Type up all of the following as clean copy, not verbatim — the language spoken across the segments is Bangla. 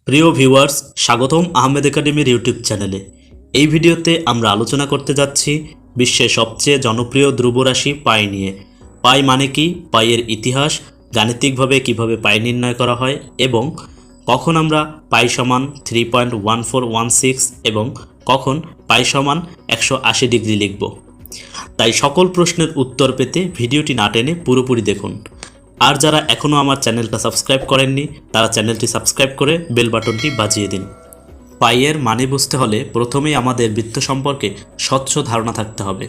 প্রিয় ভিউয়ার্স, স্বাগতম আহমেদ একাডেমির ইউটিউব চ্যানেলে। এই ভিডিওতে আমরা আলোচনা করতে যাচ্ছি বিশ্বের সবচেয়ে জনপ্রিয় ধ্রুবরাশি পাই নিয়ে। পাই মানে কি, পাইয়ের ইতিহাস, গাণিতিকভাবে কিভাবে পাই নির্ণয় করা হয় এবং কখন আমরা পাই সমান 3.1416 এবং কখন পাই সমান 180 ডিগ্রি লিখব। তাই সকল প্রশ্নের উত্তর পেতে ভিডিওটি না টেনে পুরোপুরি দেখুন। আর যারা এখনও আমার চ্যানেলটা সাবস্ক্রাইব করেননি তারা চ্যানেলটি সাবস্ক্রাইব করে বেল বাটনটি বাজিয়ে দিন। পাইয়ের মানে বুঝতে হলে প্রথমেই আমাদের বৃত্ত সম্পর্কে স্বচ্ছ ধারণা থাকতে হবে।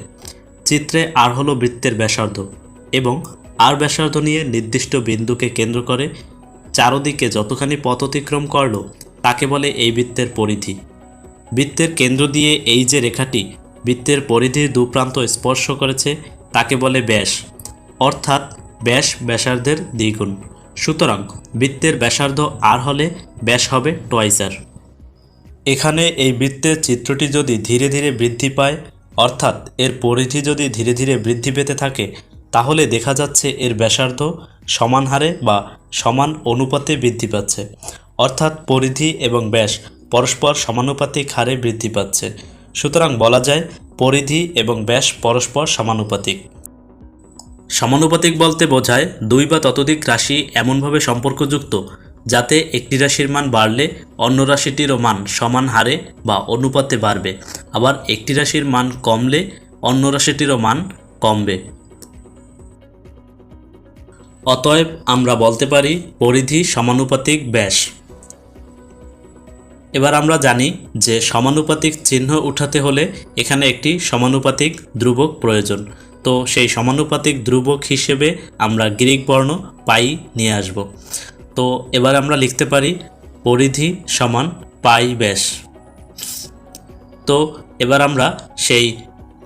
চিত্রে আর হলো বৃত্তের ব্যাসার্ধ এবং আর ব্যাসার্ধ নিয়ে নির্দিষ্ট বিন্দুকে কেন্দ্র করে চারদিকে যতখানি পথ অতিক্রম করলো তাকে বলে এই বৃত্তের পরিধি। বৃত্তের কেন্দ্র দিয়ে এই যে রেখাটি বৃত্তের পরিধির দুপ্রান্ত স্পর্শ করেছে তাকে বলে ব্যাস, অর্থাৎ ব্যাস ব্যাসার্ধের দ্বিগুণ। সুতরাং বৃত্তের ব্যাসার্ধ আর হলে ব্যাস হবে টুয়াইস আর। এখানে এই বৃত্তের চিত্রটি যদি ধীরে ধীরে বৃদ্ধি পায়, অর্থাৎ এর পরিধি যদি ধীরে ধীরে বৃদ্ধি পেতে থাকে, তাহলে দেখা যাচ্ছে এর ব্যাসার্ধ সমান হারে বা সমান অনুপাতে বৃদ্ধি পাচ্ছে, অর্থাৎ পরিধি এবং ব্যাস পরস্পর সমানুপাতিক হারে বৃদ্ধি পাচ্ছে। সুতরাং বলা যায় পরিধি এবং ব্যাস পরস্পর সমানুপাতিক। সমানুপাতিক বলতে বোঝায় দুই বা ততোধিক রাশি এমনভাবে সম্পর্কযুক্ত যাতে একটি রাশির মান বাড়লে অন্য রাশিটিরও মান সমান হারে বা অনুপাতে বাড়বে, আবার একটি রাশির মান কমলে অন্য রাশিটিরও মান কমবে। অতএব আমরা বলতে পারি পরিধি সমানুপাতিক ব্যাস। এবার আমরা জানি যে সমানুপাতিক চিহ্ন উঠাতে হলে এখানে একটি সমানুপাতিক ধ্রুবক প্রয়োজন। তো সেই সমানুপাতিক ধ্রুবক হিসেবে আমরা গ্রিক বর্ণ পাই নিয়ে আসব। তো এবার আমরা লিখতে পারি পরিধি সমান পাই ব্যাস। তো এবার আমরা সেই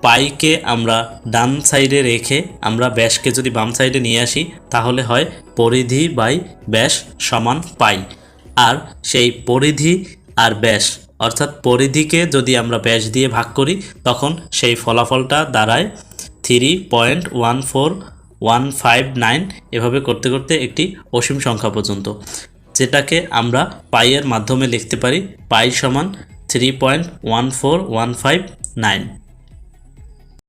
পাইকে আমরা ডান সাইডে রেখে আমরা ব্যাসকে যদি বাম সাইডে নিয়ে আসি তাহলে হয় পরিধি বাই ব্যাস সমান পাই। আর সেই পরিধি আর ব্যাস অর্থাৎ পরিধিকে যদি আমরা ব্যাস দিয়ে ভাগ করি তখন সেই ফলাফলটা দাঁড়ায় 3.14159। এভাবে করতে করতে একটি অসীম সংখ্যা পর্যন্ত, যেটাকে আমরা পাইয়ের মাধ্যমে লিখতে পারি পাই সমান 3.14159।